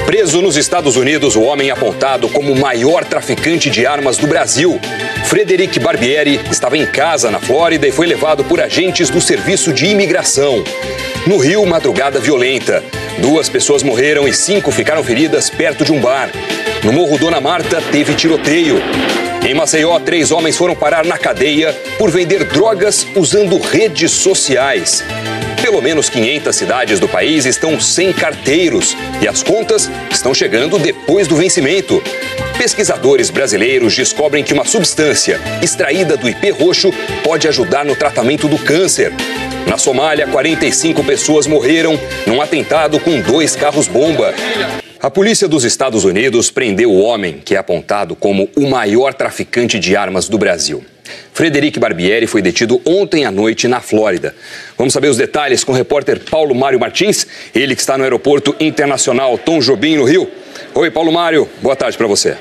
Preso nos Estados Unidos, o homem apontado como o maior traficante de armas do Brasil. Frederic Barbieri estava em casa na Flórida e foi levado por agentes do Serviço de Imigração. No Rio, madrugada violenta. 2 pessoas morreram e 5 ficaram feridas perto de um bar. No Morro Dona Marta, teve tiroteio. Em Maceió, 3 homens foram parar na cadeia por vender drogas usando redes sociais. Pelo menos 500 cidades do país estão sem carteiros e as contas estão chegando depois do vencimento. Pesquisadores brasileiros descobrem que uma substância extraída do ipê roxo pode ajudar no tratamento do câncer. Na Somália, 45 pessoas morreram num atentado com 2 carros-bomba. A polícia dos Estados Unidos prendeu o homem que é apontado como o maior traficante de armas do Brasil. Frederic Barbieri foi detido ontem à noite na Flórida. Vamos saber os detalhes com o repórter Paulo Mário Martins, ele que está no Aeroporto Internacional Tom Jobim, no Rio. Oi, Paulo Mário, boa tarde para você.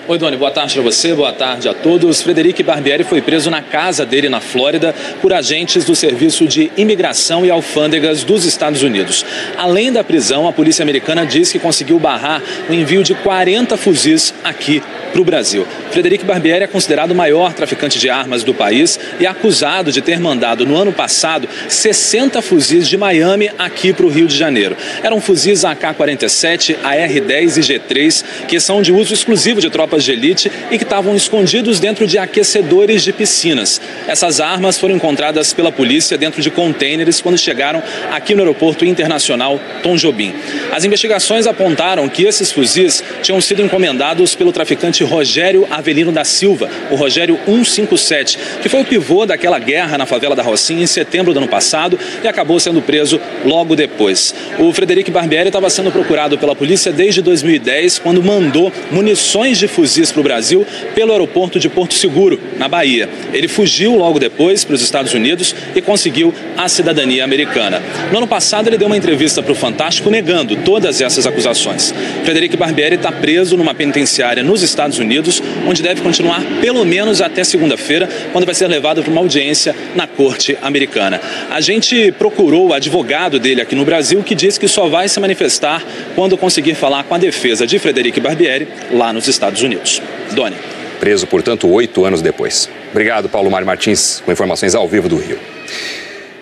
Oi, Doni, boa tarde para você, boa tarde a todos. Frederic Barbieri foi preso na casa dele na Flórida por agentes do Serviço de Imigração e Alfândegas dos Estados Unidos. Além da prisão, a polícia americana diz que conseguiu barrar o envio de 40 fuzis aqui para o Brasil. Frederic Barbieri é considerado o maior traficante de armas do país e é acusado de ter mandado no ano passado 60 fuzis de Miami aqui para o Rio de Janeiro. Eram fuzis AK-47, AR-10 e G3, que são de uso exclusivo de tropas de elite e que estavam escondidos dentro de aquecedores de piscinas. Essas armas foram encontradas pela polícia dentro de contêineres quando chegaram aqui no Aeroporto Internacional Tom Jobim. As investigações apontaram que esses fuzis tinham sido encomendados pelo traficante Rogério Avelino da Silva, o Rogério 157, que foi o pivô daquela guerra na favela da Rocinha em setembro do ano passado e acabou sendo preso logo depois. O Frederic Barbieri estava sendo procurado pela polícia desde 2010, quando mandou munições de fuzis para o Brasil pelo aeroporto de Porto Seguro, na Bahia. Ele fugiu logo depois para os Estados Unidos e conseguiu a cidadania americana. No ano passado, ele deu uma entrevista para o Fantástico negando todas essas acusações. Frederic Barbieri está preso numa penitenciária nos Estados Unidos, onde deve continuar pelo menos até segunda-feira, quando vai ser levado para uma audiência na corte americana. A gente procurou o advogado dele aqui no Brasil, que diz que só vai se manifestar quando conseguir falar com a defesa de Frederic Barbieri lá nos Estados Unidos. Doni. Preso, portanto, 8 anos depois. Obrigado, Paulo Mário Martins, com informações ao vivo do Rio.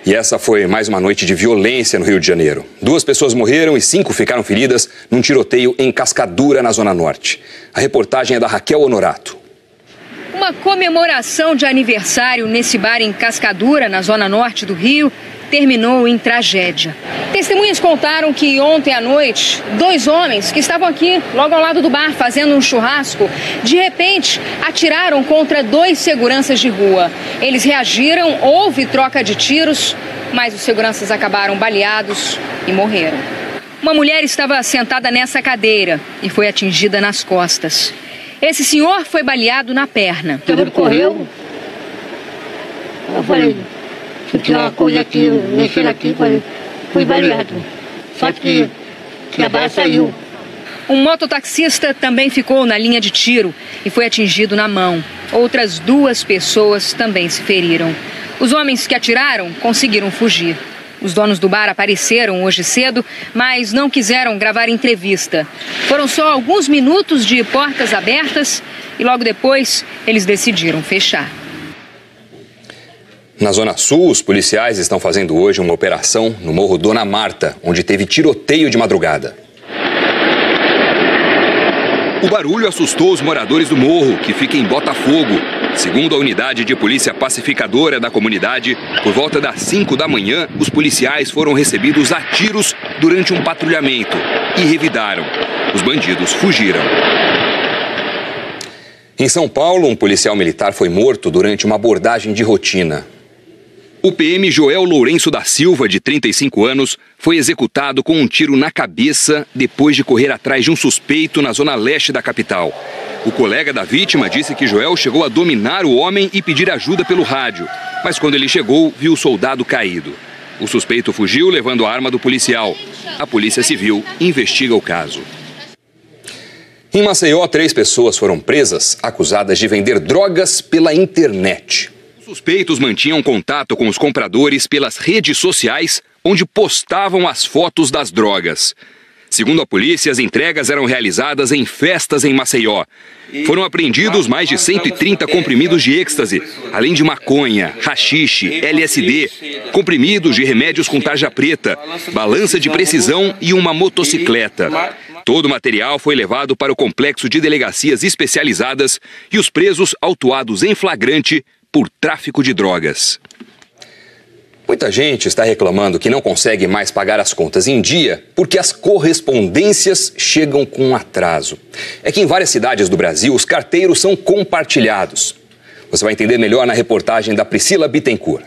E essa foi mais uma noite de violência no Rio de Janeiro. 2 pessoas morreram e 5 ficaram feridas num tiroteio em Cascadura, na Zona Norte. A reportagem é da Raquel Honorato. Uma comemoração de aniversário nesse bar em Cascadura, na Zona Norte do Rio, terminou em tragédia. Testemunhas contaram que ontem à noite, 2 homens que estavam aqui, logo ao lado do bar, fazendo um churrasco, de repente atiraram contra 2 seguranças de rua. Eles reagiram, houve troca de tiros, mas os seguranças acabaram baleados e morreram. Uma mulher estava sentada nessa cadeira e foi atingida nas costas. Esse senhor foi baleado na perna. Ele correu. Eu falei, se tinha uma coisa aqui, mexer aqui, fui baleado. Só que a bala saiu. Um mototaxista também ficou na linha de tiro e foi atingido na mão. Outras 2 pessoas também se feriram. Os homens que atiraram conseguiram fugir. Os donos do bar apareceram hoje cedo, mas não quiseram gravar entrevista. Foram só alguns minutos de portas abertas e logo depois eles decidiram fechar. Na Zona Sul, os policiais estão fazendo hoje uma operação no Morro Dona Marta, onde teve tiroteio de madrugada. O barulho assustou os moradores do morro, que fica em Botafogo. Segundo a unidade de polícia pacificadora da comunidade, por volta das 5 da manhã, os policiais foram recebidos a tiros durante um patrulhamento e revidaram. Os bandidos fugiram. Em São Paulo, um policial militar foi morto durante uma abordagem de rotina. O PM Joel Lourenço da Silva, de 35 anos, foi executado com um tiro na cabeça depois de correr atrás de um suspeito na zona leste da capital. O colega da vítima disse que Joel chegou a dominar o homem e pedir ajuda pelo rádio, mas quando ele chegou, viu o soldado caído. O suspeito fugiu levando a arma do policial. A Polícia Civil investiga o caso. Em Maceió, 3 pessoas foram presas acusadas de vender drogas pela internet. Os suspeitos mantinham contato com os compradores pelas redes sociais onde postavam as fotos das drogas. Segundo a polícia, as entregas eram realizadas em festas em Maceió. Foram apreendidos mais de 130 comprimidos de êxtase, além de maconha, haxixe, LSD, comprimidos de remédios com tarja preta, balança de precisão e uma motocicleta. Todo o material foi levado para o complexo de delegacias especializadas e os presos autuados em flagrante por tráfico de drogas. Muita gente está reclamando que não consegue mais pagar as contas em dia porque as correspondências chegam com atraso. É que em várias cidades do Brasil os carteiros são compartilhados. Você vai entender melhor na reportagem da Priscila Bittencourt.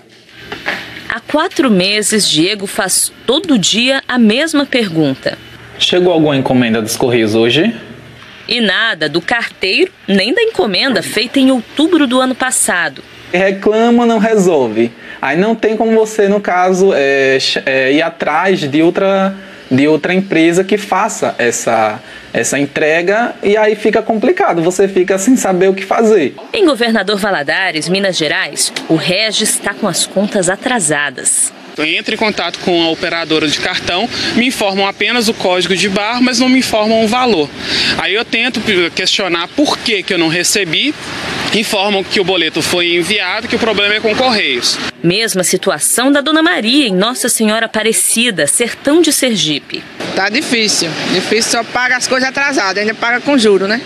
Há 4 meses, Diego faz todo dia a mesma pergunta. Chegou alguma encomenda dos Correios hoje? E nada do carteiro nem da encomenda feita em outubro do ano passado. Reclama, não resolve. Aí não tem como você, no caso, ir atrás de outra empresa que faça essa entrega e aí fica complicado, você fica sem saber o que fazer. Em Governador Valadares, Minas Gerais, o Regis está com as contas atrasadas. Eu entro em contato com a operadora de cartão, me informam apenas o código de barra, mas não me informam o valor. Aí eu tento questionar por que eu não recebi, informam que o boleto foi enviado, que o problema é com Correios. Mesma situação da Dona Maria, em Nossa Senhora Aparecida, sertão de Sergipe. Tá difícil, só paga as coisas atrasadas, ainda paga com juro, né?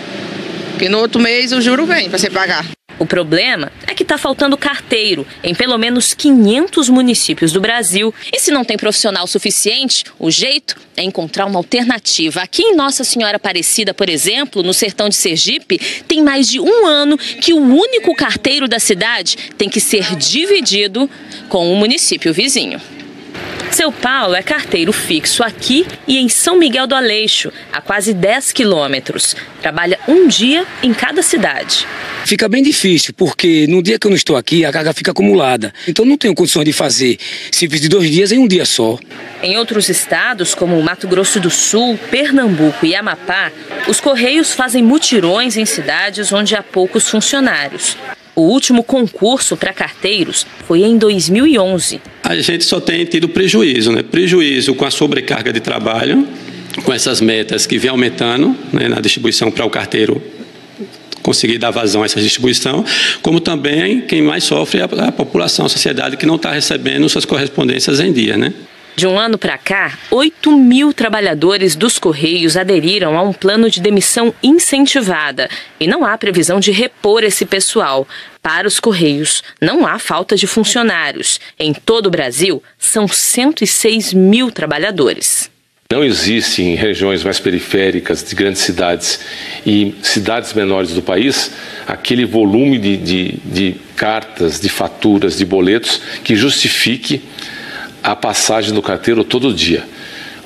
Porque no outro mês o juro vem para você pagar. O problema é que está faltando carteiro em pelo menos 500 municípios do Brasil. E se não tem profissional suficiente, o jeito é encontrar uma alternativa. Aqui em Nossa Senhora Aparecida, por exemplo, no sertão de Sergipe, tem mais de 1 ano que o único carteiro da cidade tem que ser dividido com o município vizinho. Seu Paulo é carteiro fixo aqui e em São Miguel do Aleixo, a quase 10 quilômetros. Trabalha um dia em cada cidade. Fica bem difícil, porque no dia que eu não estou aqui, a carga fica acumulada. Então não tenho condições de fazer serviço de 2 dias em um dia só. Em outros estados, como Mato Grosso do Sul, Pernambuco e Amapá, os Correios fazem mutirões em cidades onde há poucos funcionários. O último concurso para carteiros foi em 2011. A gente só tem tido prejuízo, né? Prejuízo com a sobrecarga de trabalho, com essas metas que vem aumentando, né, na distribuição para o carteiro conseguir dar vazão a essa distribuição, como também quem mais sofre é a população, a sociedade que não está recebendo suas correspondências em dia, né? De um ano para cá, 8.000 trabalhadores dos Correios aderiram a um plano de demissão incentivada e não há previsão de repor esse pessoal. Para os Correios, não há falta de funcionários. Em todo o Brasil, são 106.000 trabalhadores. Não existe em regiões mais periféricas de grandes cidades e cidades menores do país aquele volume de cartas, de faturas, de boletos que justifique a passagem do carteiro todo dia.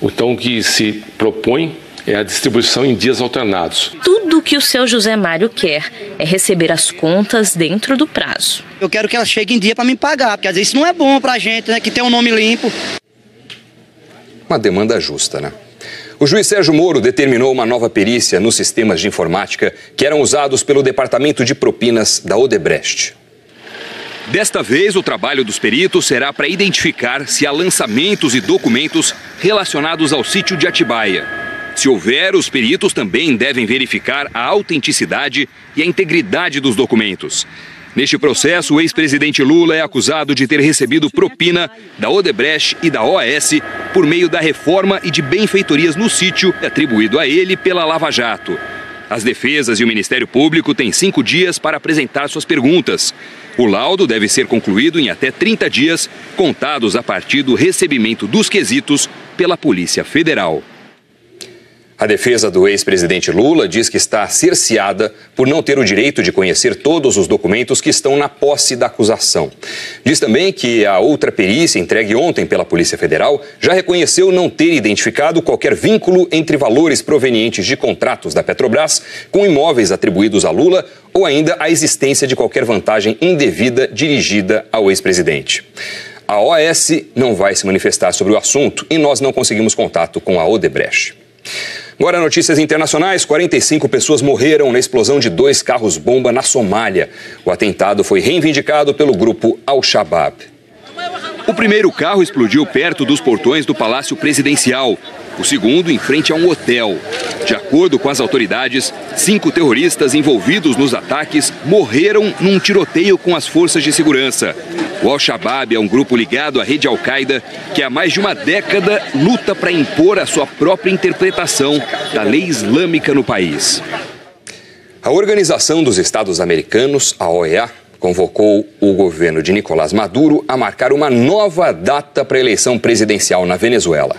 Então, o que se propõe é a distribuição em dias alternados. Tudo que o seu José Mário quer é receber as contas dentro do prazo. Eu quero que ela chegue em dia para me pagar, porque às vezes isso não é bom para a gente, né, que tem um nome limpo. Uma demanda justa, né? O juiz Sérgio Moro determinou uma nova perícia nos sistemas de informática que eram usados pelo Departamento de Propinas da Odebrecht. Desta vez, o trabalho dos peritos será para identificar se há lançamentos e documentos relacionados ao sítio de Atibaia. Se houver, os peritos também devem verificar a autenticidade e a integridade dos documentos. Neste processo, o ex-presidente Lula é acusado de ter recebido propina da Odebrecht e da OAS por meio da reforma e de benfeitorias no sítio atribuído a ele pela Lava Jato. As defesas e o Ministério Público têm 5 dias para apresentar suas perguntas. O laudo deve ser concluído em até 30 dias, contados a partir do recebimento dos quesitos pela Polícia Federal. A defesa do ex-presidente Lula diz que está cerceada por não ter o direito de conhecer todos os documentos que estão na posse da acusação. Diz também que a outra perícia entregue ontem pela Polícia Federal já reconheceu não ter identificado qualquer vínculo entre valores provenientes de contratos da Petrobras com imóveis atribuídos a Lula ou ainda a existência de qualquer vantagem indevida dirigida ao ex-presidente. A OAS não vai se manifestar sobre o assunto e nós não conseguimos contato com a Odebrecht. Agora, notícias internacionais. 45 pessoas morreram na explosão de 2 carros-bomba na Somália. O atentado foi reivindicado pelo grupo Al-Shabaab. O primeiro carro explodiu perto dos portões do Palácio Presidencial. O segundo em frente a um hotel. De acordo com as autoridades, 5 terroristas envolvidos nos ataques morreram num tiroteio com as forças de segurança. O Al-Shabaab é um grupo ligado à rede Al-Qaeda que há mais de uma década luta para impor a sua própria interpretação da lei islâmica no país. A Organização dos Estados Americanos, a OEA, convocou o governo de Nicolás Maduro a marcar uma nova data para a eleição presidencial na Venezuela.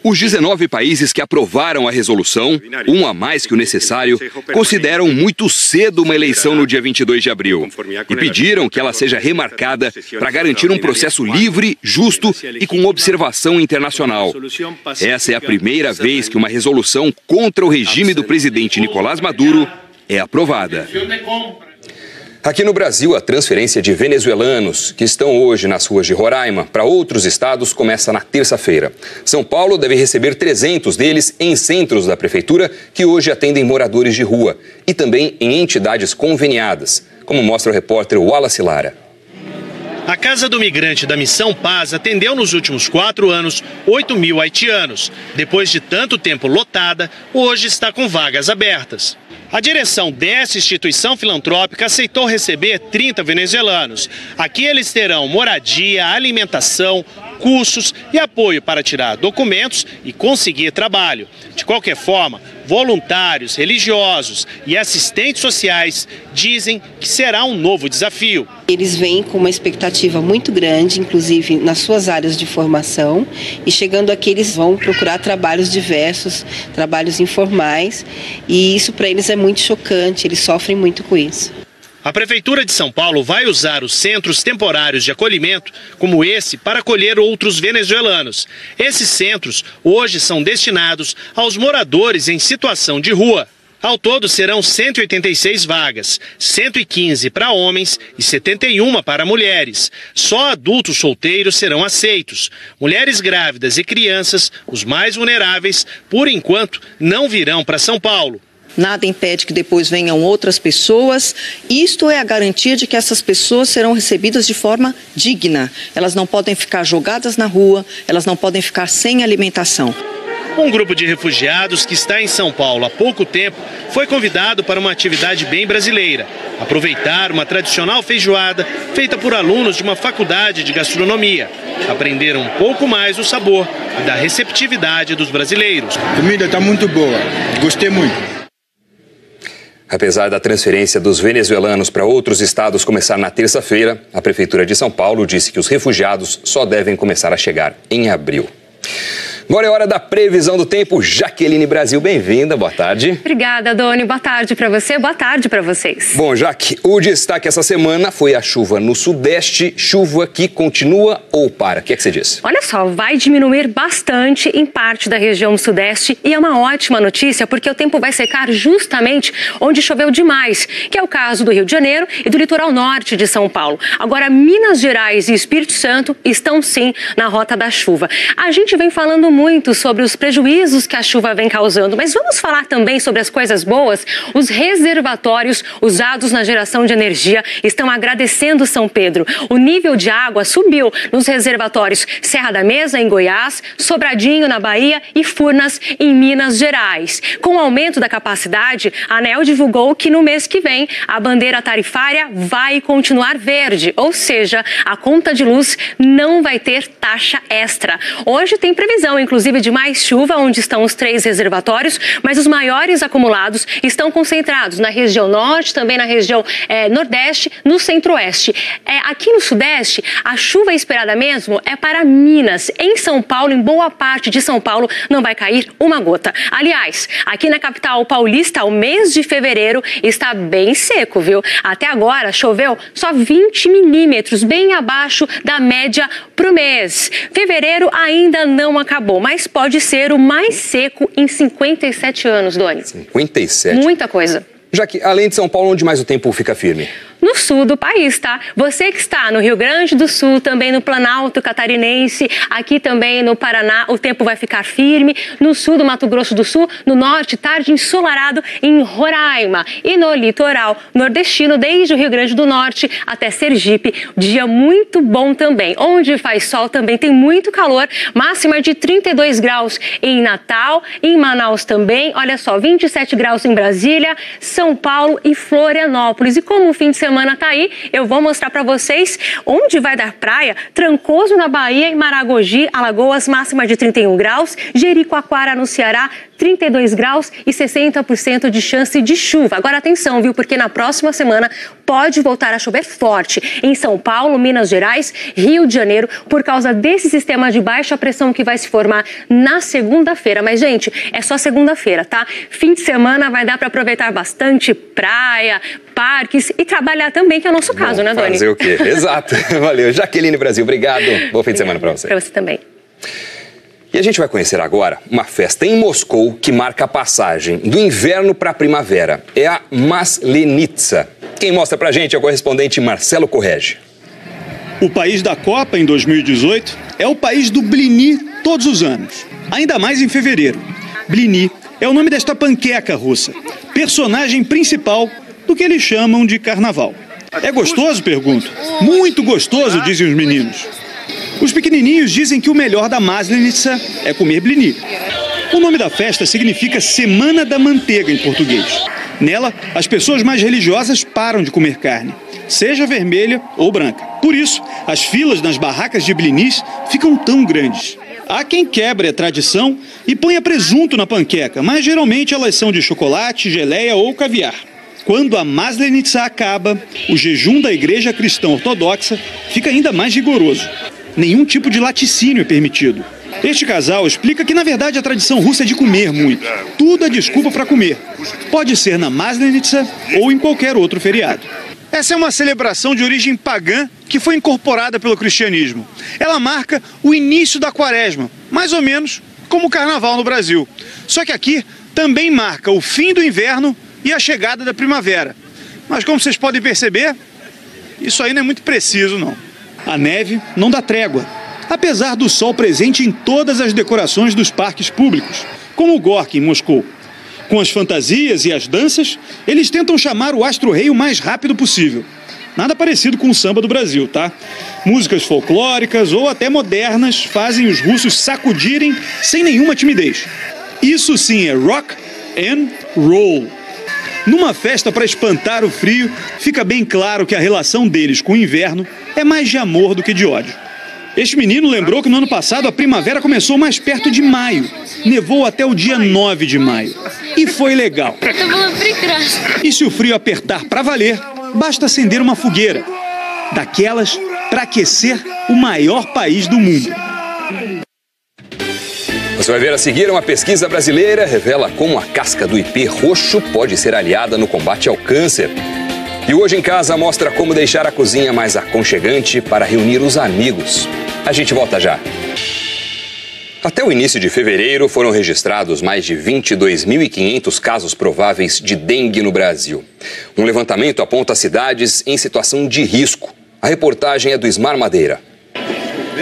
Os 19 países que aprovaram a resolução, um a mais que o necessário, consideram muito cedo uma eleição no dia 22 de abril e pediram que ela seja remarcada para garantir um processo livre, justo e com observação internacional. Essa é a primeira vez que uma resolução contra o regime do presidente Nicolás Maduro é aprovada. Aqui no Brasil, a transferência de venezuelanos que estão hoje nas ruas de Roraima para outros estados começa na terça-feira. São Paulo deve receber 300 deles em centros da prefeitura que hoje atendem moradores de rua e também em entidades conveniadas, como mostra o repórter Wallace Lara. A Casa do Migrante da Missão Paz atendeu nos últimos 4 anos 8.000 haitianos. Depois de tanto tempo lotada, hoje está com vagas abertas. A direção dessa instituição filantrópica aceitou receber 30 venezuelanos. Aqui eles terão moradia, alimentação, cursos e apoio para tirar documentos e conseguir trabalho. De qualquer forma, voluntários, religiosos e assistentes sociais dizem que será um novo desafio. Eles vêm com uma expectativa muito grande, inclusive nas suas áreas de formação, e chegando aqui eles vão procurar trabalhos diversos, trabalhos informais, e isso para eles é muito chocante, eles sofrem muito com isso. A Prefeitura de São Paulo vai usar os centros temporários de acolhimento, como esse, para acolher outros venezuelanos. Esses centros hoje são destinados aos moradores em situação de rua. Ao todo serão 186 vagas, 115 para homens e 71 para mulheres. Só adultos solteiros serão aceitos. Mulheres grávidas e crianças, os mais vulneráveis, por enquanto, não virão para São Paulo. Nada impede que depois venham outras pessoas. Isto é a garantia de que essas pessoas serão recebidas de forma digna. Elas não podem ficar jogadas na rua, elas não podem ficar sem alimentação. Um grupo de refugiados que está em São Paulo há pouco tempo foi convidado para uma atividade bem brasileira. Aproveitar uma tradicional feijoada feita por alunos de uma faculdade de gastronomia. Aprenderam um pouco mais o sabor e da receptividade dos brasileiros. A comida está muito boa, gostei muito. Apesar da transferência dos venezuelanos para outros estados começar na terça-feira, a Prefeitura de São Paulo disse que os refugiados só devem começar a chegar em abril. Agora é hora da previsão do tempo. Jaqueline Brasil, bem-vinda, boa tarde. Obrigada, Doni, boa tarde para você, boa tarde para vocês. Bom, Jaque, o destaque essa semana foi a chuva no Sudeste, chuva que continua ou para? O que é que você diz? Olha só, vai diminuir bastante em parte da região Sudeste e é uma ótima notícia porque o tempo vai secar justamente onde choveu demais, que é o caso do Rio de Janeiro e do litoral norte de São Paulo. Agora, Minas Gerais e Espírito Santo estão sim na rota da chuva. A gente vem falando muito sobre os prejuízos que a chuva vem causando, mas vamos falar também sobre as coisas boas. Os reservatórios usados na geração de energia estão agradecendo São Pedro. O nível de água subiu nos reservatórios Serra da Mesa, em Goiás, Sobradinho, na Bahia e Furnas, em Minas Gerais. Com o aumento da capacidade, a ANEEL divulgou que no mês que vem a bandeira tarifária vai continuar verde, ou seja, a conta de luz não vai ter taxa extra. Hoje tem previsão, inclusive, de mais chuva, onde estão os 3 reservatórios, mas os maiores acumulados estão concentrados na região norte, também na região nordeste, no centro-oeste. Aqui no sudeste, a chuva esperada mesmo é para Minas. Em São Paulo, em boa parte de São Paulo, não vai cair uma gota. Aliás, aqui na capital paulista, o mês de fevereiro está bem seco, viu? Até agora, choveu só 20 milímetros, bem abaixo da média para o mês. Fevereiro ainda não acabou, mas pode ser o mais seco em 57 anos, Doni. 57? Muita coisa. Já que, além de São Paulo, onde mais o tempo fica firme? No sul do país, tá? Você que está no Rio Grande do Sul, também no Planalto Catarinense, aqui também no Paraná, o tempo vai ficar firme. No sul do Mato Grosso do Sul, no norte, tarde ensolarado em Roraima. E no litoral nordestino, desde o Rio Grande do Norte até Sergipe, dia muito bom também. Onde faz sol também tem muito calor, máxima de 32 graus em Natal, em Manaus também. Olha só, 27 graus em Brasília, São Paulo e Florianópolis. E como o fim de semana tá aí, eu vou mostrar para vocês onde vai dar praia. Trancoso na Bahia, em Maragogi, Alagoas, máxima de 31 graus. Jericoacoara no Ceará, 32 graus e 60% de chance de chuva. Agora atenção, viu? Porque na próxima semana pode voltar a chover forte em São Paulo, Minas Gerais, Rio de Janeiro, por causa desse sistema de baixa pressão que vai se formar na segunda-feira. Mas, gente, é só segunda-feira, tá? Fim de semana vai dar para aproveitar bastante praia, parques e trabalhar também, que é o nosso caso, né, Doni? Fazer o quê? Exato. Valeu. Jaqueline Brasil, obrigado. Bom fim de semana para você. Para você também. E a gente vai conhecer agora uma festa em Moscou que marca a passagem do inverno para a primavera. É a Maslenitsa. Quem mostra pra gente é o correspondente Marcelo Correge. O país da Copa em 2018 é o país do blini todos os anos, ainda mais em fevereiro. Blini é o nome desta panqueca russa, personagem principal do que eles chamam de carnaval. É gostoso? Pergunto. Muito gostoso, dizem os meninos. Os pequenininhos dizem que o melhor da Maslenitsa é comer blini. O nome da festa significa Semana da Manteiga em português. Nela, as pessoas mais religiosas param de comer carne, seja vermelha ou branca. Por isso, as filas nas barracas de blinis ficam tão grandes. Há quem quebre a tradição e ponha presunto na panqueca, mas geralmente elas são de chocolate, geleia ou caviar. Quando a Maslenitsa acaba, o jejum da Igreja Cristã Ortodoxa fica ainda mais rigoroso. Nenhum tipo de laticínio é permitido. Este casal explica que, na verdade, a tradição russa é de comer muito. Tudo é desculpa para comer. Pode ser na Maslenitsa ou em qualquer outro feriado. Essa é uma celebração de origem pagã que foi incorporada pelo cristianismo. Ela marca o início da quaresma, mais ou menos como o carnaval no Brasil. Só que aqui também marca o fim do inverno e a chegada da primavera. Mas como vocês podem perceber, isso aí não é muito preciso, não. A neve não dá trégua, apesar do sol presente em todas as decorações dos parques públicos, como o Gorky em Moscou. Com as fantasias e as danças, eles tentam chamar o astro-rei o mais rápido possível. Nada parecido com o samba do Brasil, tá? Músicas folclóricas ou até modernas fazem os russos sacudirem sem nenhuma timidez. Isso sim é rock and roll. Numa festa para espantar o frio, fica bem claro que a relação deles com o inverno é mais de amor do que de ódio. Este menino lembrou que no ano passado a primavera começou mais perto de maio. Nevou até o dia 9 de maio. E foi legal. E se o frio apertar para valer, basta acender uma fogueira. Daquelas para aquecer o maior país do mundo. Você vai ver a seguir, uma pesquisa brasileira revela como a casca do ipê roxo pode ser aliada no combate ao câncer. E Hoje em Casa mostra como deixar a cozinha mais aconchegante para reunir os amigos. A gente volta já. Até o início de fevereiro foram registrados mais de 22.500 casos prováveis de dengue no Brasil. Um levantamento aponta cidades em situação de risco. A reportagem é do Ismar Madeira.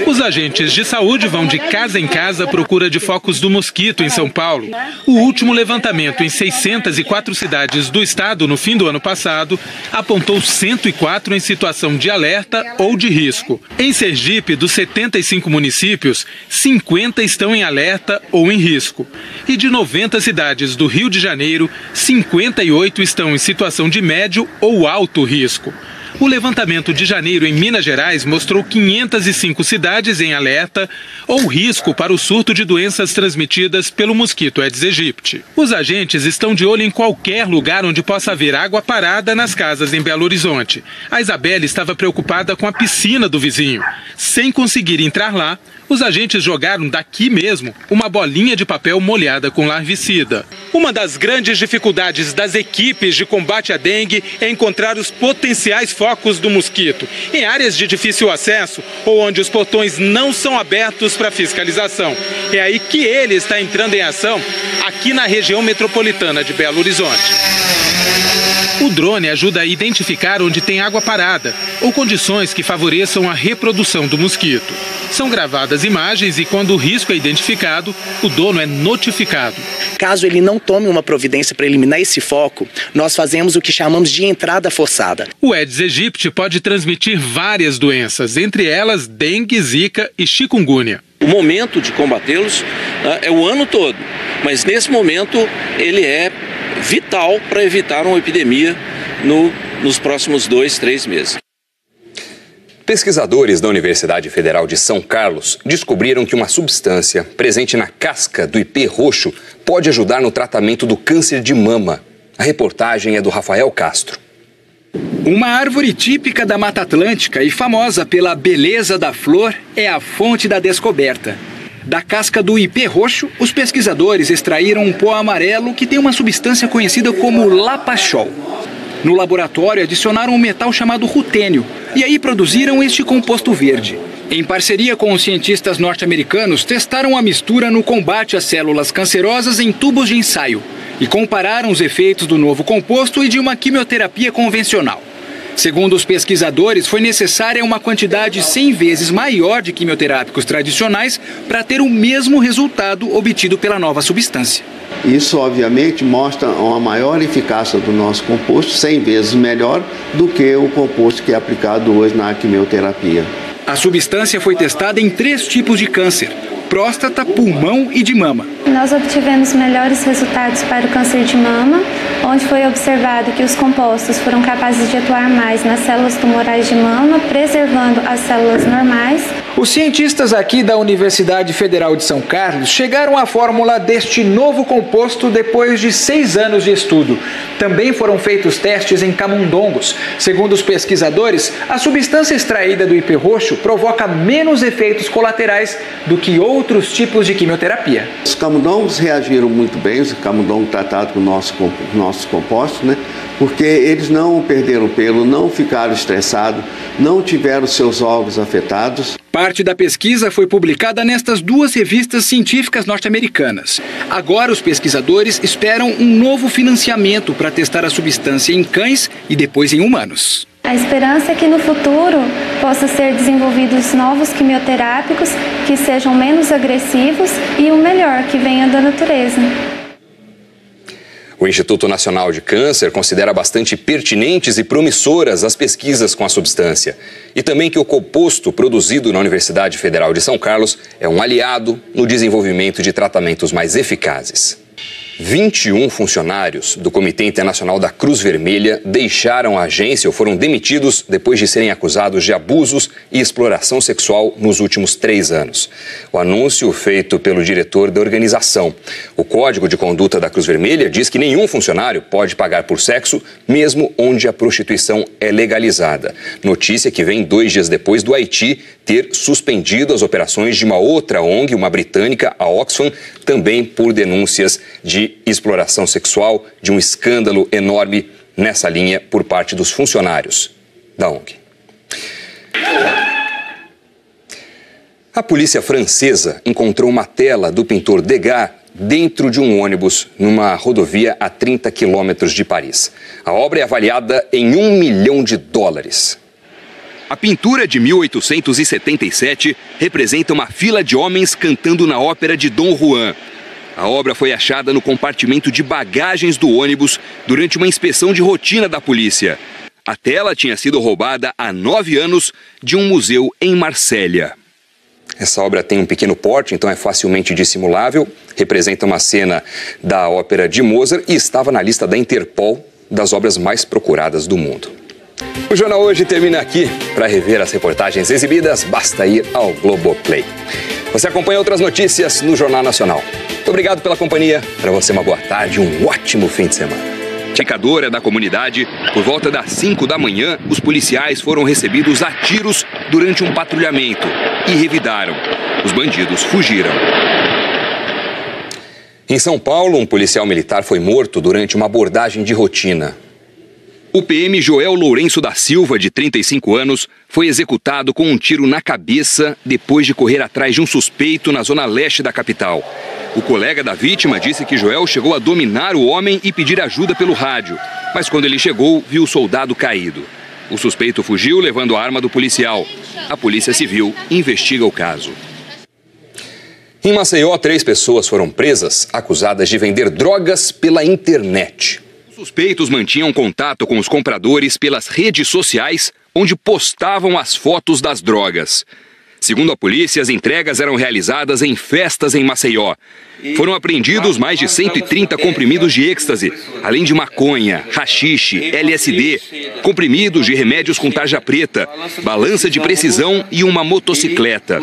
Os agentes de saúde vão de casa em casa à procura de focos do mosquito em São Paulo. O último levantamento em 604 cidades do estado no fim do ano passado apontou 104 em situação de alerta ou de risco. Em Sergipe, dos 75 municípios, 50 estão em alerta ou em risco. E de 90 cidades do Rio de Janeiro, 58 estão em situação de médio ou alto risco. O levantamento de janeiro em Minas Gerais mostrou 505 cidades em alerta ou risco para o surto de doenças transmitidas pelo mosquito Aedes aegypti. Os agentes estão de olho em qualquer lugar onde possa haver água parada nas casas em Belo Horizonte. A Isabela estava preocupada com a piscina do vizinho. Sem conseguir entrar lá, os agentes jogaram daqui mesmo uma bolinha de papel molhada com larvicida. Uma das grandes dificuldades das equipes de combate à dengue é encontrar os potenciais focos do mosquito em áreas de difícil acesso ou onde os portões não são abertos para fiscalização. É aí que ele está entrando em ação, aqui na região metropolitana de Belo Horizonte. O drone ajuda a identificar onde tem água parada ou condições que favoreçam a reprodução do mosquito. São gravadas imagens e, quando o risco é identificado, o dono é notificado. Caso ele não tome uma providência para eliminar esse foco, nós fazemos o que chamamos de entrada forçada. O Aedes aegypti pode transmitir várias doenças, entre elas dengue, zika e chikungunya. O momento de combatê-los é o ano todo, mas nesse momento ele é vital para evitar uma epidemia nos próximos 2, 3 meses. Pesquisadores da Universidade Federal de São Carlos descobriram que uma substância presente na casca do ipê roxo pode ajudar no tratamento do câncer de mama. A reportagem é do Rafael Castro. Uma árvore típica da Mata Atlântica e famosa pela beleza da flor é a fonte da descoberta. Da casca do ipê roxo, os pesquisadores extraíram um pó amarelo que tem uma substância conhecida como lapachol. No laboratório, adicionaram um metal chamado rutênio e aí produziram este composto verde. Em parceria com os cientistas norte-americanos, testaram a mistura no combate às células cancerosas em tubos de ensaio e compararam os efeitos do novo composto e de uma quimioterapia convencional. Segundo os pesquisadores, foi necessária uma quantidade 100 vezes maior de quimioterápicos tradicionais para ter o mesmo resultado obtido pela nova substância. Isso, obviamente, mostra uma maior eficácia do nosso composto, 100 vezes melhor do que o composto que é aplicado hoje na quimioterapia. A substância foi testada em 3 tipos de câncer: próstata, pulmão e de mama. Nós obtivemos melhores resultados para o câncer de mama, onde foi observado que os compostos foram capazes de atuar mais nas células tumorais de mama, preservando as células normais. Os cientistas aqui da Universidade Federal de São Carlos chegaram à fórmula deste novo composto depois de 6 anos de estudo. Também foram feitos testes em camundongos. Segundo os pesquisadores, a substância extraída do ipê roxo provoca menos efeitos colaterais do que outros tipos de quimioterapia. Os camundongos reagiram muito bem, os camundongos tratados com nossos compostos, porque eles não perderam pelo, não ficaram estressados, não tiveram seus órgãos afetados. Parte da pesquisa foi publicada nestas 2 revistas científicas norte-americanas. Agora os pesquisadores esperam um novo financiamento para testar a substância em cães e depois em humanos. A esperança é que no futuro possa ser desenvolvidos novos quimioterápicos que sejam menos agressivos e o melhor que venha da natureza. O Instituto Nacional de Câncer considera bastante pertinentes e promissoras as pesquisas com a substância. E também que o composto produzido na Universidade Federal de São Carlos é um aliado no desenvolvimento de tratamentos mais eficazes. 21 funcionários do Comitê Internacional da Cruz Vermelha deixaram a agência ou foram demitidos depois de serem acusados de abusos e exploração sexual nos últimos 3 anos. O anúncio feito pelo diretor da organização. O Código de Conduta da Cruz Vermelha diz que nenhum funcionário pode pagar por sexo, mesmo onde a prostituição é legalizada. Notícia que vem 2 dias depois do Haiti ter suspendido as operações de uma outra ONG, uma britânica, a Oxfam, também por denúncias de exploração sexual, de um escândalo enorme nessa linha por parte dos funcionários da ONG. A polícia francesa encontrou uma tela do pintor Degas dentro de um ônibus numa rodovia a 30 quilômetros de Paris. A obra é avaliada em $1 milhão. A pintura de 1877 representa uma fila de homens cantando na ópera de Dom Juan. A obra foi achada no compartimento de bagagens do ônibus durante uma inspeção de rotina da polícia. A tela tinha sido roubada há 9 anos de um museu em Marsella. Essa obra tem um pequeno porte, então é facilmente dissimulável. Representa uma cena da ópera de Mozart e estava na lista da Interpol das obras mais procuradas do mundo. O Jornal Hoje termina aqui. Para rever as reportagens exibidas, basta ir ao Globoplay. Você acompanha outras notícias no Jornal Nacional. Muito obrigado pela companhia. Para você, uma boa tarde e um ótimo fim de semana. Indicadora da comunidade, por volta das 5 da manhã, os policiais foram recebidos a tiros durante um patrulhamento e revidaram. Os bandidos fugiram. Em São Paulo, um policial militar foi morto durante uma abordagem de rotina. O PM Joel Lourenço da Silva, de 35 anos, foi executado com um tiro na cabeça depois de correr atrás de um suspeito na zona leste da capital. O colega da vítima disse que Joel chegou a dominar o homem e pedir ajuda pelo rádio, mas quando ele chegou, viu o soldado caído. O suspeito fugiu levando a arma do policial. A Polícia Civil investiga o caso. Em Maceió, 3 pessoas foram presas, acusadas de vender drogas pela internet. Os suspeitos mantinham contato com os compradores pelas redes sociais, onde postavam as fotos das drogas. Segundo a polícia, as entregas eram realizadas em festas em Maceió. Foram apreendidos mais de 130 comprimidos de êxtase, além de maconha, haxixe, LSD, comprimidos de remédios com tarja preta, balança de precisão e uma motocicleta.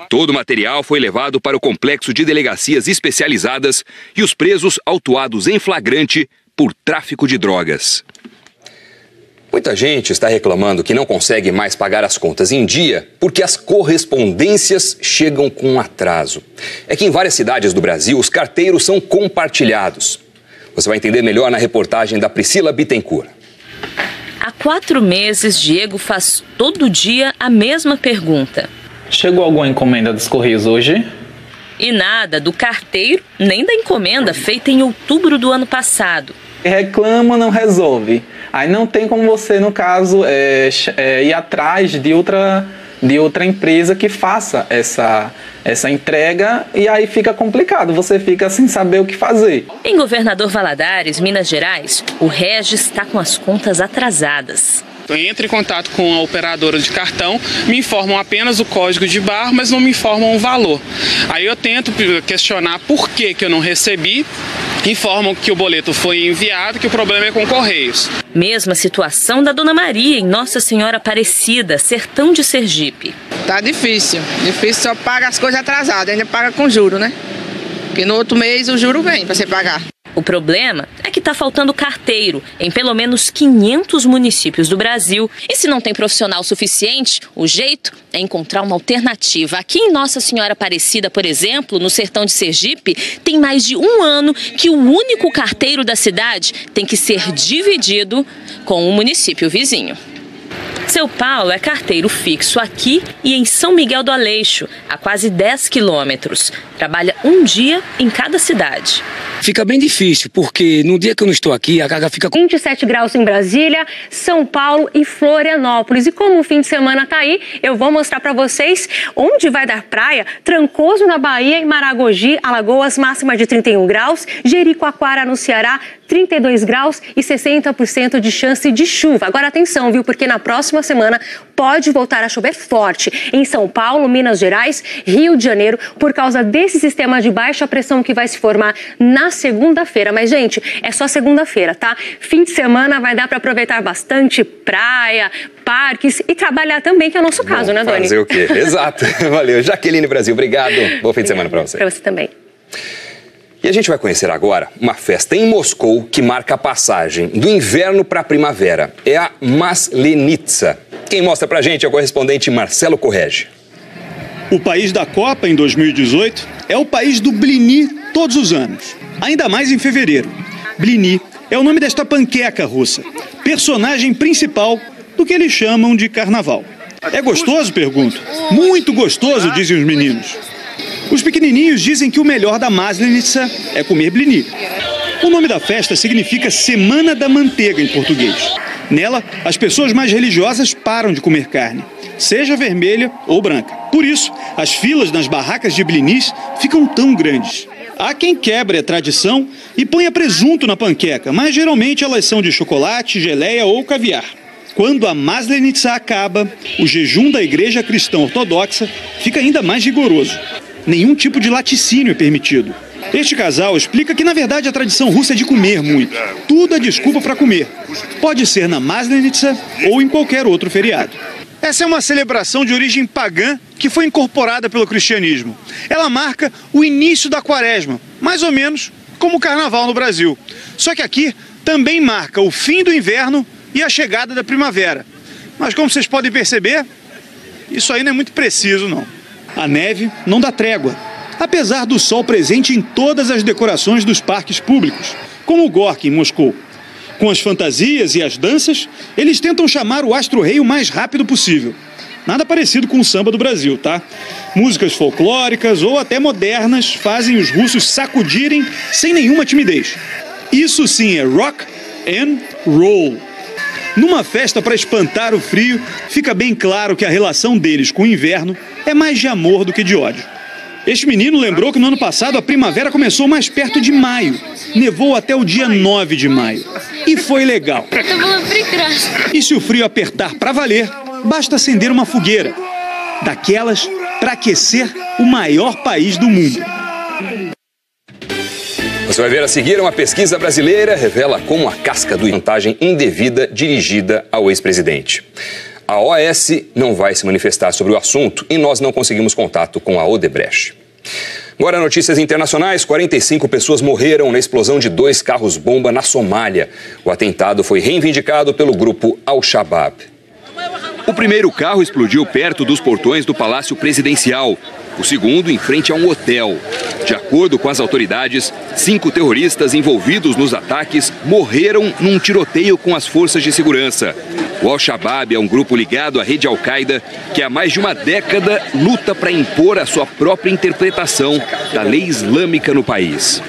Todo o material foi levado para o complexo de delegacias especializadas e os presos autuados em flagrante por tráfico de drogas. Muita gente está reclamando que não consegue mais pagar as contas em dia porque as correspondências chegam com atraso. É que em várias cidades do Brasil os carteiros são compartilhados. Você vai entender melhor na reportagem da Priscila Bittencourt. Há 4 meses, Diego faz todo dia a mesma pergunta. Chegou alguma encomenda dos Correios hoje? E nada do carteiro nem da encomenda feita em outubro do ano passado. Reclama, não resolve. Aí não tem como você, no caso, ir atrás de outra empresa que faça essa entrega e aí fica complicado, você fica sem saber o que fazer. Em Governador Valadares, Minas Gerais, o Regis está com as contas atrasadas. Eu entro em contato com a operadora de cartão, me informam apenas o código de barra, mas não me informam o valor. Aí eu tento questionar por que eu não recebi, informam que o boleto foi enviado, que o problema é com Correios. Mesma situação da Dona Maria, em Nossa Senhora Aparecida, sertão de Sergipe. Tá difícil, só paga as coisas atrasadas, ainda paga com juro, né? Porque no outro mês o juro vem para você pagar. O problema é que está faltando carteiro em pelo menos 500 municípios do Brasil. E se não tem profissional suficiente, o jeito é encontrar uma alternativa. Aqui em Nossa Senhora Aparecida, por exemplo, no sertão de Sergipe, tem mais de 1 ano que o único carteiro da cidade tem que ser dividido com o município vizinho. Seu Paulo é carteiro fixo aqui e em São Miguel do Aleixo, a quase 10 quilômetros. Trabalha um dia em cada cidade. Fica bem difícil, porque no dia que eu não estou aqui, a carga fica... 27 graus em Brasília, São Paulo e Florianópolis. E como o fim de semana tá aí, eu vou mostrar para vocês onde vai dar praia. Trancoso na Bahia e Maragogi, Alagoas, máxima de 31 graus. Jericoacoara no Ceará, 32 graus e 60% de chance de chuva. Agora atenção, viu? Porque na próxima semana pode voltar a chover forte em São Paulo, Minas Gerais, Rio de Janeiro, por causa desse sistema de baixa pressão que vai se formar na segunda-feira. Mas, gente, é só segunda-feira, tá? Fim de semana vai dar para aproveitar bastante praia, parques e trabalhar também, que é o nosso caso, né, Doni? Fazer o quê? Exato. Valeu. Jaqueline Brasil, obrigado. Bom fim de semana para você. Para você também. E a gente vai conhecer agora uma festa em Moscou que marca a passagem do inverno para a primavera. É a Maslenitsa. Quem mostra pra gente é o correspondente Marcelo Correge. O país da Copa em 2018 é o país do blini todos os anos, ainda mais em fevereiro. Blini é o nome desta panqueca russa, personagem principal do que eles chamam de carnaval. É gostoso? Pergunto. Muito gostoso, dizem os meninos. Os pequenininhos dizem que o melhor da Maslenitsa é comer blini. O nome da festa significa Semana da Manteiga em português. Nela, as pessoas mais religiosas param de comer carne, seja vermelha ou branca. Por isso, as filas nas barracas de blinis ficam tão grandes. Há quem quebre a tradição e ponha presunto na panqueca, mas geralmente elas são de chocolate, geleia ou caviar. Quando a Maslenitsa acaba, o jejum da Igreja Cristã Ortodoxa fica ainda mais rigoroso. Nenhum tipo de laticínio é permitido. Este casal explica que, na verdade, a tradição russa é de comer muito. Tudo é desculpa para comer. Pode ser na Maslenitsa ou em qualquer outro feriado. Essa é uma celebração de origem pagã que foi incorporada pelo cristianismo. Ela marca o início da quaresma, mais ou menos como o carnaval no Brasil. Só que aqui também marca o fim do inverno e a chegada da primavera. Mas como vocês podem perceber, isso aí não é muito preciso, não. A neve não dá trégua, apesar do sol presente em todas as decorações dos parques públicos, como o Gorky em Moscou. Com as fantasias e as danças, eles tentam chamar o astro-rei o mais rápido possível. Nada parecido com o samba do Brasil, tá? Músicas folclóricas ou até modernas fazem os russos sacudirem sem nenhuma timidez. Isso sim é rock and roll. Numa festa para espantar o frio, fica bem claro que a relação deles com o inverno é mais de amor do que de ódio. Este menino lembrou que no ano passado a primavera começou mais perto de maio. Nevou até o dia 9 de maio. E foi legal. E se o frio apertar para valer, basta acender uma fogueira. Daquelas para aquecer o maior país do mundo. Você vai ver a seguir, uma pesquisa brasileira revela como a casca do vantagem indevida dirigida ao ex-presidente. A OAS não vai se manifestar sobre o assunto e nós não conseguimos contato com a Odebrecht. Agora, notícias internacionais. 45 pessoas morreram na explosão de 2 carros-bomba na Somália. O atentado foi reivindicado pelo grupo Al-Shabaab. O primeiro carro explodiu perto dos portões do Palácio Presidencial. O segundo em frente a um hotel. De acordo com as autoridades, 5 terroristas envolvidos nos ataques morreram num tiroteio com as forças de segurança. O Al-Shabaab é um grupo ligado à rede Al-Qaeda que há mais de uma década luta para impor a sua própria interpretação da lei islâmica no país.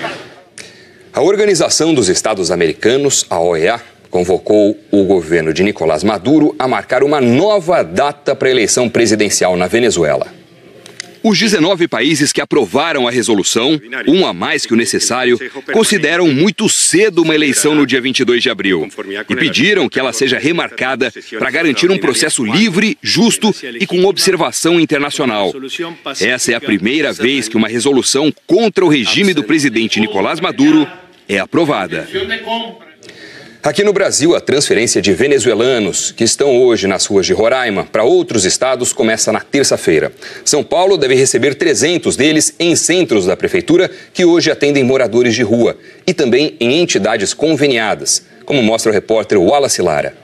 A Organização dos Estados Americanos, a OEA, convocou o governo de Nicolás Maduro a marcar uma nova data para a eleição presidencial na Venezuela. Os 19 países que aprovaram a resolução, um a mais que o necessário, consideram muito cedo uma eleição no dia 22 de abril e pediram que ela seja remarcada para garantir um processo livre, justo e com observação internacional. Essa é a primeira vez que uma resolução contra o regime do presidente Nicolás Maduro é aprovada. Aqui no Brasil, a transferência de venezuelanos que estão hoje nas ruas de Roraima para outros estados começa na terça-feira. São Paulo deve receber 300 deles em centros da prefeitura que hoje atendem moradores de rua e também em entidades conveniadas, como mostra o repórter Wallace Lara.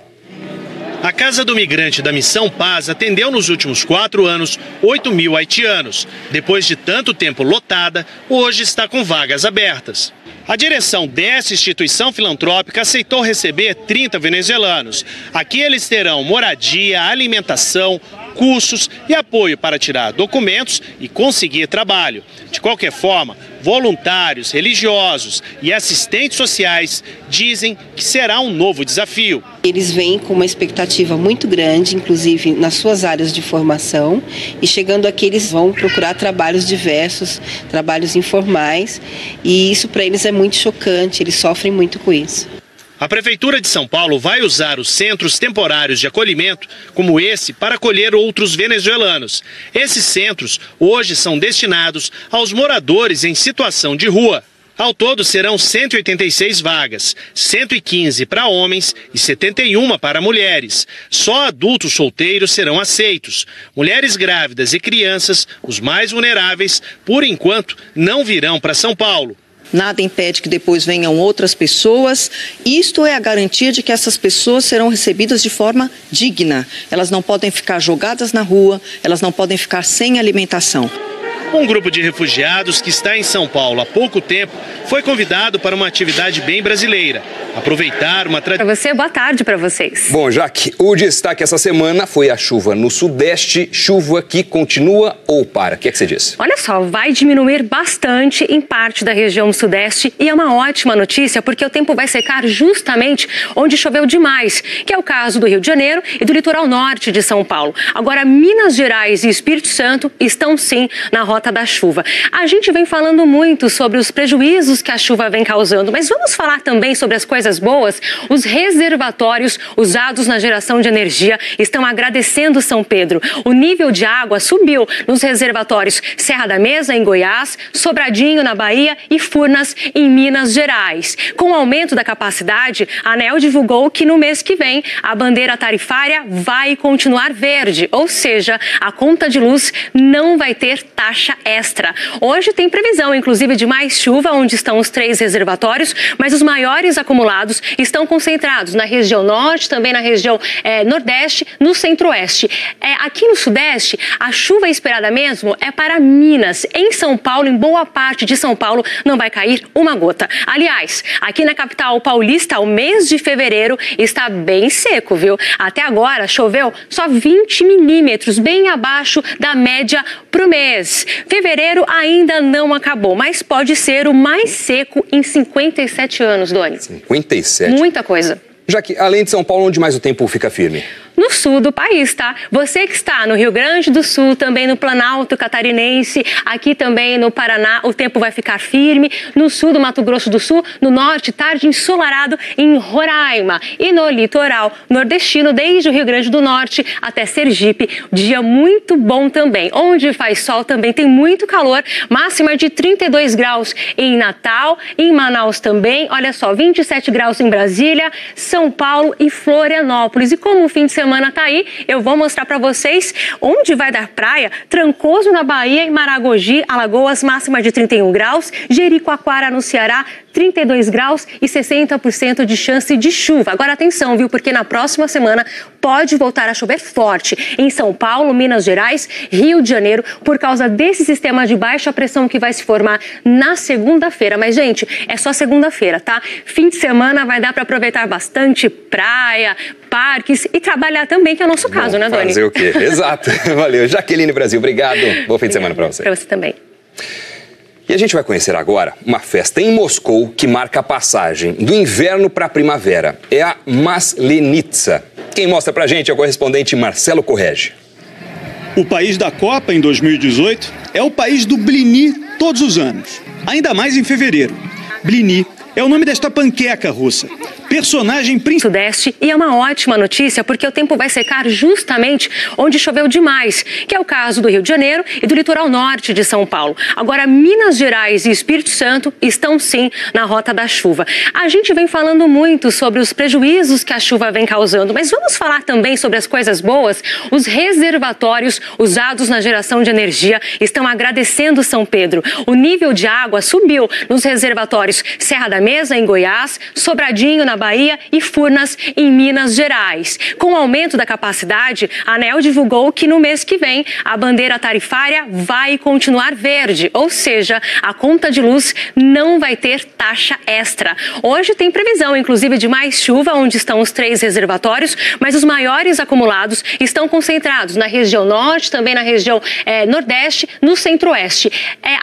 A Casa do Migrante da Missão Paz atendeu nos últimos 4 anos 8.000 haitianos. Depois de tanto tempo lotada, hoje está com vagas abertas. A direção dessa instituição filantrópica aceitou receber 30 venezuelanos. Aqui eles terão moradia, alimentação, cursos e apoio para tirar documentos e conseguir trabalho. De qualquer forma, voluntários, religiosos e assistentes sociais dizem que será um novo desafio. Eles vêm com uma expectativa muito grande, inclusive nas suas áreas de formação, e chegando aqui eles vão procurar trabalhos diversos, trabalhos informais, e isso para eles é muito chocante, eles sofrem muito com isso. A Prefeitura de São Paulo vai usar os centros temporários de acolhimento, como esse, para acolher outros venezuelanos. Esses centros hoje são destinados aos moradores em situação de rua. Ao todo serão 186 vagas, 115 para homens e 71 para mulheres. Só adultos solteiros serão aceitos. Mulheres grávidas e crianças, os mais vulneráveis, por enquanto, não virão para São Paulo. Nada impede que depois venham outras pessoas. Isto é a garantia de que essas pessoas serão recebidas de forma digna. Elas não podem ficar jogadas na rua, elas não podem ficar sem alimentação. Um grupo de refugiados que está em São Paulo há pouco tempo foi convidado para uma atividade bem brasileira. Aproveitar uma tradição. Para você, boa tarde para vocês. Bom, Jaque, o destaque essa semana foi a chuva no Sudeste, chuva que continua ou para? O que é que você diz? Olha só, vai diminuir bastante em parte da região Sudeste e é uma ótima notícia porque o tempo vai secar justamente onde choveu demais, que é o caso do Rio de Janeiro e do litoral norte de São Paulo. Agora, Minas Gerais e Espírito Santo estão sim na rota da chuva. A gente vem falando muito sobre os prejuízos que a chuva vem causando, mas vamos falar também sobre as coisas boas. Os reservatórios usados na geração de energia estão agradecendo São Pedro. O nível de água subiu nos reservatórios Serra da Mesa, em Goiás, Sobradinho, na Bahia e Furnas, em Minas Gerais. Com o aumento da capacidade, a ANEEL divulgou que no mês que vem a bandeira tarifária vai continuar verde, ou seja, a conta de luz não vai ter taxa extra. Hoje tem previsão, inclusive, de mais chuva, onde estão os 3 reservatórios, mas os maiores acumulados estão concentrados na região norte, também na região nordeste, no centro-oeste. Aqui no sudeste, a chuva esperada mesmo é para Minas. Em São Paulo, em boa parte de São Paulo, não vai cair uma gota. Aliás, aqui na capital paulista, o mês de fevereiro está bem seco, viu? Até agora choveu só 20 milímetros, bem abaixo da média para o mês. Fevereiro ainda não acabou, mas pode ser o mais seco em 57 anos, Doni. 57? Muita coisa. Já que, além de São Paulo, onde mais o tempo fica firme? No sul do país, tá? Você que está no Rio Grande do Sul, também no Planalto Catarinense, aqui também no Paraná, o tempo vai ficar firme. No sul do Mato Grosso do Sul, no norte, tarde ensolarado em Roraima. E no litoral nordestino, desde o Rio Grande do Norte até Sergipe, dia muito bom também. Onde faz sol também tem muito calor, máxima de 32 graus em Natal, em Manaus também. Olha só, 27 graus em Brasília, São Paulo e Florianópolis. E como o fim de semana tá aí, eu vou mostrar para vocês onde vai dar praia. Trancoso na Bahia e Maragogi, Alagoas, máxima de 31 graus. Jericoacoara no Ceará, 32 graus e 60% de chance de chuva. Agora atenção, viu? Porque na próxima semana pode voltar a chover forte em São Paulo, Minas Gerais, Rio de Janeiro, por causa desse sistema de baixa pressão que vai se formar na segunda-feira. Mas, gente, é só segunda-feira, tá? Fim de semana vai dar para aproveitar bastante praia, parques e trabalhar também, que é o nosso caso, né, Doni? Fazer o quê? Exato. Valeu. Jaqueline Brasil, obrigado. Bom fim de semana para você. Para você também. E a gente vai conhecer agora uma festa em Moscou que marca a passagem do inverno para a primavera. É a Maslenitsa. Quem mostra pra gente é o correspondente Marcelo Correge. O país da Copa em 2018 é o país do blini todos os anos, ainda mais em fevereiro. Blini é o nome desta panqueca russa, personagem principal. Sudeste, e é uma ótima notícia porque o tempo vai secar justamente onde choveu demais, que é o caso do Rio de Janeiro e do litoral norte de São Paulo. Agora, Minas Gerais e Espírito Santo estão sim na rota da chuva. A gente vem falando muito sobre os prejuízos que a chuva vem causando, mas vamos falar também sobre as coisas boas. Os reservatórios usados na geração de energia estão agradecendo São Pedro. O nível de água subiu nos reservatórios Serra da Mesa, em Goiás, Sobradinho, na Bahia e Furnas, em Minas Gerais. Com o aumento da capacidade, a ANEEL divulgou que no mês que vem a bandeira tarifária vai continuar verde, ou seja, a conta de luz não vai ter taxa extra. Hoje tem previsão, inclusive, de mais chuva, onde estão os 3 reservatórios, mas os maiores acumulados estão concentrados na região norte, também na região nordeste, no centro-oeste.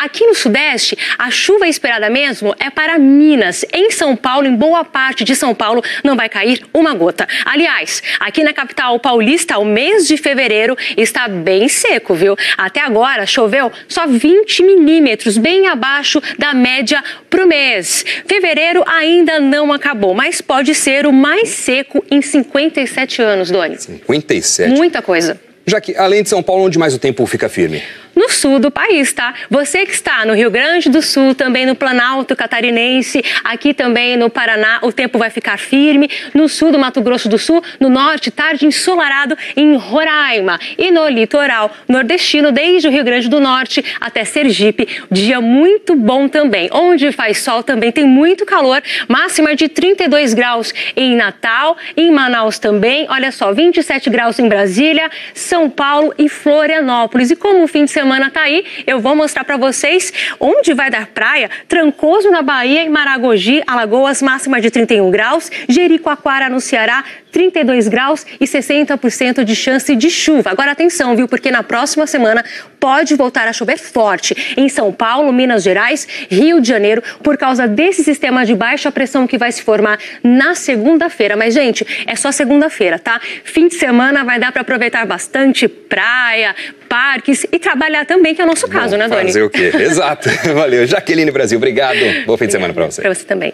Aqui no sudeste, a chuva esperada mesmo é para Minas. Em São Paulo, em boa parte de São Paulo, não vai cair uma gota. Aliás, aqui na capital paulista, o mês de fevereiro está bem seco, viu? Até agora, choveu só 20 milímetros, bem abaixo da média pro mês. Fevereiro ainda não acabou, mas pode ser o mais seco em 57 anos, Doni. 57? Muita coisa. Já que, além de São Paulo, onde mais o tempo fica firme? No sul do país, tá? Você que está no Rio Grande do Sul, também no Planalto Catarinense, aqui também no Paraná, o tempo vai ficar firme. No sul do Mato Grosso do Sul, no norte, tarde ensolarado em Roraima. E no litoral nordestino, desde o Rio Grande do Norte até Sergipe, dia muito bom também. Onde faz sol também tem muito calor, máxima de 32 graus em Natal, em Manaus também. Olha só, 27 graus em Brasília, São Paulo e Florianópolis. E como o fim de semana tá aí, eu vou mostrar para vocês onde vai dar praia. Trancoso na Bahia e Maragogi, Alagoas, máxima de 31 graus. Jericoacoara no Ceará, 32 graus e 60% de chance de chuva. Agora atenção, viu? Porque na próxima semana pode voltar a chover forte em São Paulo, Minas Gerais, Rio de Janeiro, por causa desse sistema de baixa pressão que vai se formar na segunda-feira. Mas, gente, é só segunda-feira, tá? Fim de semana vai dar para aproveitar bastante praia, parques e trabalhar também, que é o nosso caso, né, Doni? Fazer o quê? Exato. Valeu. Jaqueline Brasil, obrigado. Bom fim de semana para você. Para você também.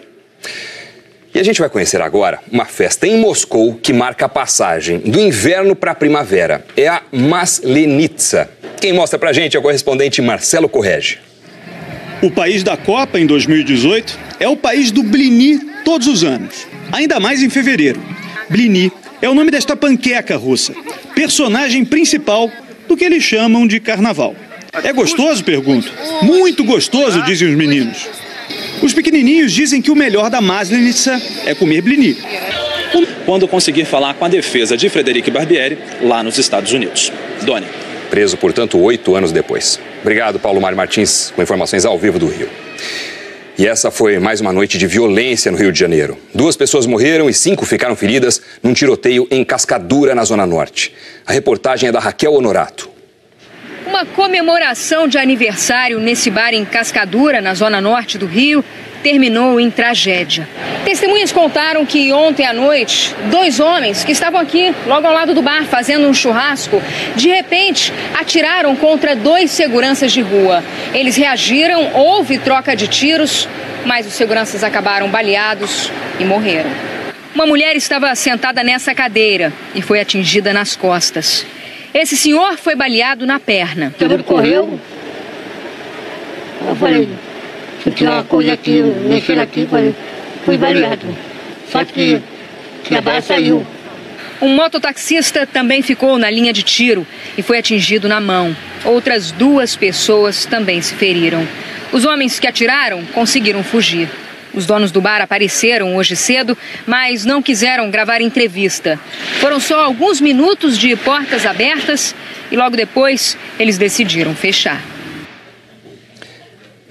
E a gente vai conhecer agora uma festa em Moscou que marca a passagem do inverno para a primavera. É a Maslenitsa. Quem mostra pra gente é o correspondente Marcelo Correge. O país da Copa em 2018 é o país do blini todos os anos, ainda mais em fevereiro. Blini é o nome desta panqueca russa, personagem principal do que eles chamam de carnaval. É gostoso? Pergunto. Muito gostoso, dizem os meninos. Os pequenininhos dizem que o melhor da Maslenitsa é comer blini. Quando conseguir falar com a defesa de Frederic Barbieri lá nos Estados Unidos. Doni. Preso, portanto, 8 anos depois. Obrigado, Paulo Mário Martins, com informações ao vivo do Rio. E essa foi mais uma noite de violência no Rio de Janeiro. 2 pessoas morreram e 5 ficaram feridas num tiroteio em Cascadura, na Zona Norte. A reportagem é da Raquel Honorato. Uma Uma comemoração de aniversário nesse bar em Cascadura, na zona norte do Rio, terminou em tragédia. Testemunhas contaram que ontem à noite, 2 homens que estavam aqui, logo ao lado do bar, fazendo um churrasco, de repente atiraram contra 2 seguranças de rua. Eles reagiram, houve troca de tiros, mas os seguranças acabaram baleados e morreram. Uma mulher estava sentada nessa cadeira e foi atingida nas costas. Esse senhor foi baleado na perna. Ele correu. Eu falei, se tinha uma coisa aqui, mexer aqui, fui baleado. Só que a bala saiu. Um mototaxista também ficou na linha de tiro e foi atingido na mão. Outras 2 pessoas também se feriram. Os homens que atiraram conseguiram fugir. Os donos do bar apareceram hoje cedo, mas não quiseram gravar entrevista. Foram só alguns minutos de portas abertas e logo depois eles decidiram fechar.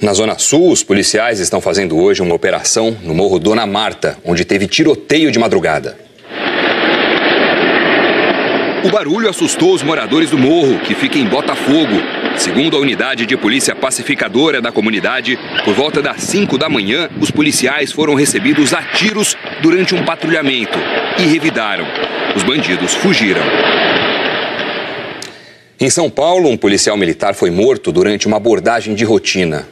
Na Zona Sul, os policiais estão fazendo hoje uma operação no Morro Dona Marta, onde teve tiroteio de madrugada. O barulho assustou os moradores do morro, que fica em Botafogo. Segundo a unidade de polícia pacificadora da comunidade, por volta das 5 da manhã, os policiais foram recebidos a tiros durante um patrulhamento e revidaram. Os bandidos fugiram. Em São Paulo, um policial militar foi morto durante uma abordagem de rotina.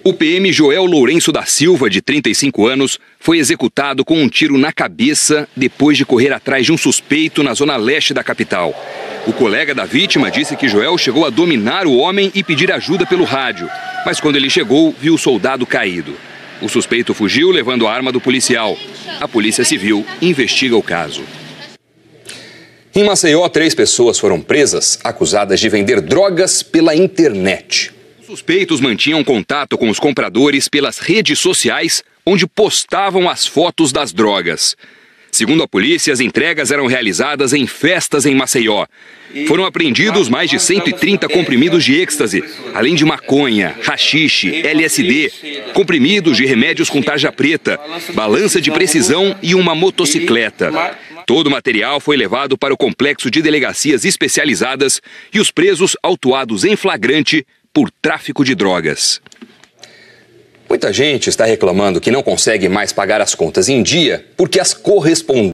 O PM Joel Lourenço da Silva, de 35 anos, foi executado com um tiro na cabeça depois de correr atrás de um suspeito na zona leste da capital. O colega da vítima disse que Joel chegou a dominar o homem e pedir ajuda pelo rádio, mas quando ele chegou, viu o soldado caído. O suspeito fugiu levando a arma do policial. A Polícia Civil investiga o caso. Em Maceió, 3 pessoas foram presas, acusadas de vender drogas pela internet. Os suspeitos mantinham contato com os compradores pelas redes sociais, onde postavam as fotos das drogas. Segundo a polícia, as entregas eram realizadas em festas em Maceió. Foram apreendidos mais de 130 comprimidos de êxtase, além de maconha, haxixe, LSD, comprimidos de remédios com tarja preta, balança de precisão e uma motocicleta. Todo o material foi levado para o complexo de delegacias especializadas e os presos autuados em flagrante por tráfico de drogas. Muita gente está reclamando que não consegue mais pagar as contas em dia porque as correspondências